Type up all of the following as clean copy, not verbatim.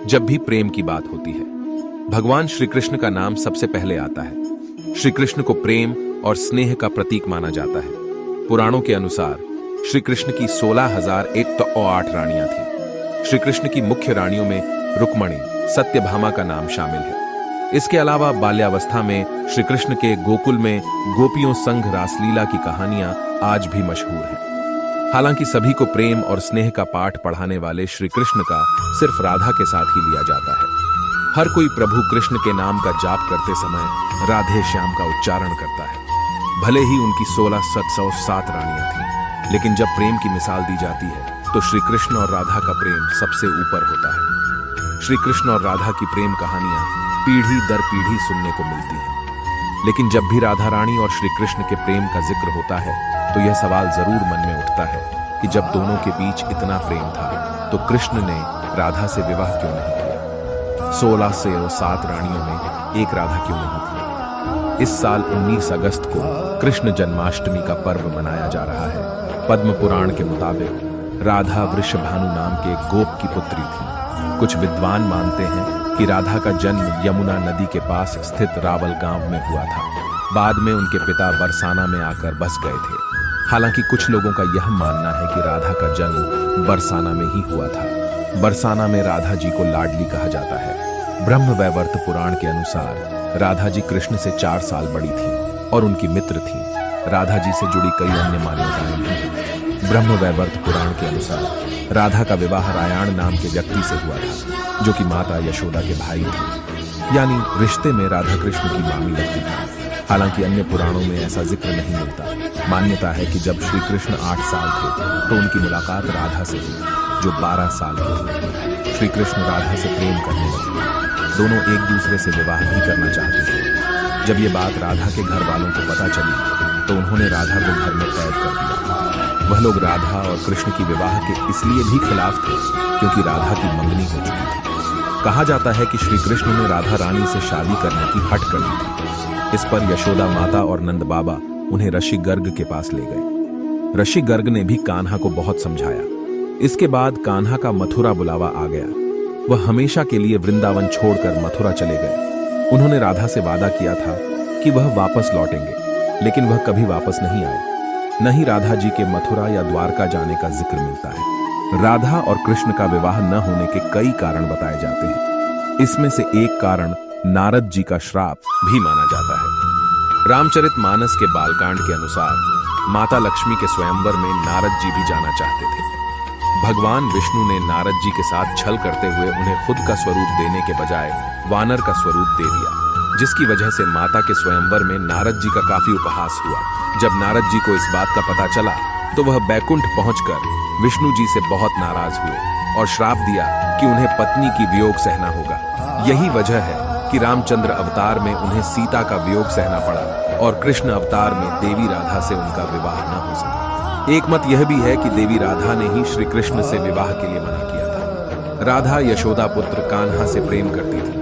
जब भी प्रेम की बात होती है, भगवान श्री कृष्ण का नाम सबसे पहले आता है। श्री कृष्ण को प्रेम और स्नेह का प्रतीक माना जाता है। पुराणों के अनुसार श्री कृष्ण की 16,108 रानियां थीं। श्री कृष्ण की मुख्य रानियों में रुक्मणी, सत्यभामा का नाम शामिल है। इसके अलावा बाल्यावस्था में श्री कृष्ण के गोकुल में गोपियों संग रासलीला की कहानियां आज भी मशहूर हैं। हालांकि सभी को प्रेम और स्नेह का पाठ पढ़ाने वाले श्री कृष्ण का सिर्फ राधा के साथ ही लिया जाता है। हर कोई प्रभु कृष्ण के नाम का जाप करते समय राधे श्याम का उच्चारण करता है। भले ही उनकी 16,707 रानियां थीं, लेकिन जब प्रेम की मिसाल दी जाती है तो श्री कृष्ण और राधा का प्रेम सबसे ऊपर होता है। श्री कृष्ण और राधा की प्रेम कहानियां पीढ़ी दर पीढ़ी सुनने को मिलती हैं। लेकिन जब भी राधा रानी और श्री कृष्ण के प्रेम का जिक्र होता है तो यह सवाल जरूर मन में उठता है कि जब दोनों के बीच इतना प्रेम था तो कृष्ण ने राधा से विवाह क्यों नहीं किया? 16,707 रानियों में एक राधा क्यों नहीं थी? इस साल 19 अगस्त को कृष्ण जन्माष्टमी का पर्व मनाया जा रहा है। पद्म पुराण के मुताबिक राधा वृषभानु नाम के गोप की पुत्री थी। कुछ विद्वान मानते हैं कि राधा का जन्म यमुना नदी के पास स्थित रावल गांव में हुआ था। बाद में उनके पिता बरसाना में आकर बस गए थे। हालांकि कुछ लोगों का यह मानना है कि राधा का जन्म बरसाना में ही हुआ था। बरसाना में राधा जी को लाडली कहा जाता है। ब्रह्मवैवर्त पुराण के अनुसार राधा जी कृष्ण से 4 साल बड़ी थी और उनकी मित्र थी। राधा जी से जुड़ी कई अन्य मान्यताएं भी हैं। ब्रह्मवैवर्त पुराण के अनुसार राधा का विवाह रायाण नाम के व्यक्ति से हुआ था, जो कि माता यशोदा के भाई थे, यानी रिश्ते में राधा कृष्ण की मामी लगती थी। हालांकि अन्य पुराणों में ऐसा जिक्र नहीं मिलता। मान्यता है कि जब श्री कृष्ण 8 साल थे तो उनकी मुलाकात राधा से हुई, जो 12 साल की थी। श्री कृष्ण राधा से प्रेम करने लगे। दोनों एक दूसरे से विवाह भी करना चाहते थे। जब ये बात राधा के घर वालों को पता चली तो उन्होंने राधा को घर में कैद कर दिया। वह लोग राधा और कृष्ण की विवाह के इसलिए भी खिलाफ थे क्योंकि राधा की मंगनी हो चुकी थी। कहा जाता है कि श्री कृष्ण ने राधा रानी से शादी करने की हट कर ली थी। इस पर यशोदा माता और नंद बाबा उन्हें ऋषि गर्ग के पास ले गए। ऋषि गर्ग ने भी कान्हा को बहुत समझाया। इसके बाद कान्हा का मथुरा बुलावा आ गया। वह हमेशा के लिए वृंदावन छोड़कर मथुरा चले गए। उन्होंने राधा से वादा किया था कि वह वापस लौटेंगे, लेकिन वह कभी वापस नहीं आए। न ही राधा जी के मथुरा या द्वारका जाने का जिक्र मिलता है। राधा और कृष्ण का विवाह न होने के कई कारण बताए जाते हैं। इसमें से एक कारण नारद जी का श्राप भी माना जाता है। रामचरितमानस के बालकांड के अनुसार माता लक्ष्मी के स्वयंवर में नारद जी भी जाना चाहते थे। भगवान विष्णु ने नारद जी के साथ छल करते हुए उन्हें खुद का स्वरूप देने के बजाय वानर का स्वरूप दे दिया, जिसकी वजह से माता के स्वयंवर में नारद जी का काफी उपहास हुआ। जब नारद जी को इस बात का पता चला तो वह बैकुंठ पहुंचकर विष्णु जी से बहुत नाराज हुए और श्राप दिया कि उन्हें पत्नी की वियोग सहना होगा। यही वजह है कि रामचंद्र अवतार में उन्हें सीता का वियोग सहना पड़ा और कृष्ण अवतार में देवी राधा से उनका विवाह न हो सका। एक मत यह भी है कि देवी राधा ने ही श्री कृष्ण से विवाह के लिए मना किया था। राधा यशोदा पुत्र कान्हा से प्रेम करती थी,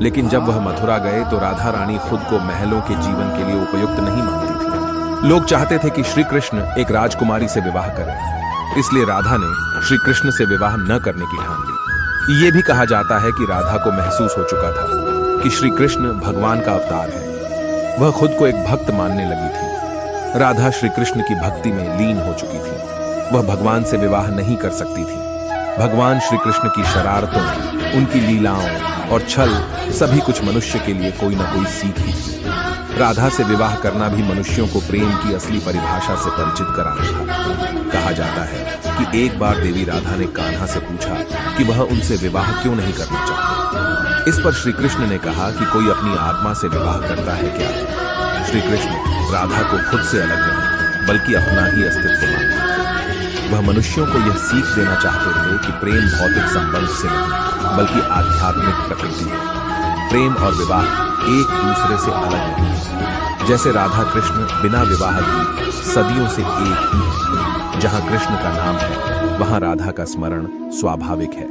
लेकिन जब वह मथुरा गए तो राधा रानी खुद को महलों के जीवन के लिए उपयुक्त नहीं मानती थी। लोग चाहते थे कि श्री कृष्ण एक राजकुमारी से विवाह करें, इसलिए राधा ने श्री कृष्ण से विवाह न करने की ठान ली। ये भी कहा जाता है कि राधा को महसूस हो चुका था कि श्री कृष्ण भगवान का अवतार है। वह खुद को एक भक्त मानने लगी थी। राधा श्री कृष्ण की भक्ति में लीन हो चुकी थी। वह भगवान से विवाह नहीं कर सकती थी। भगवान श्री कृष्ण की शरारतों, उनकी लीलाओं और छल सभी कुछ मनुष्य के लिए कोई ना कोई सीख ही थी। राधा से विवाह करना भी मनुष्यों को प्रेम की असली परिभाषा से परिचित कराना था। कहा जाता है कि एक बार देवी राधा ने कान्हा से पूछा कि वह उनसे विवाह क्यों नहीं करना चाहते। इस पर श्री कृष्ण ने कहा कि कोई अपनी आत्मा से विवाह करता है क्या? श्री कृष्ण राधा को खुद से अलग नहीं बल्कि अपना ही अस्तित्व मानते थे। वह मनुष्यों को यह सीख देना चाहते थे कि प्रेम भौतिक संबंध से नहीं बल्कि आध्यात्मिक प्रकृति है। प्रेम और विवाह एक दूसरे से अलग नहीं है। जैसे राधा कृष्ण बिना विवाह की सदियों से एक ही है। जहां कृष्ण का नाम है वहां राधा का स्मरण स्वाभाविक है।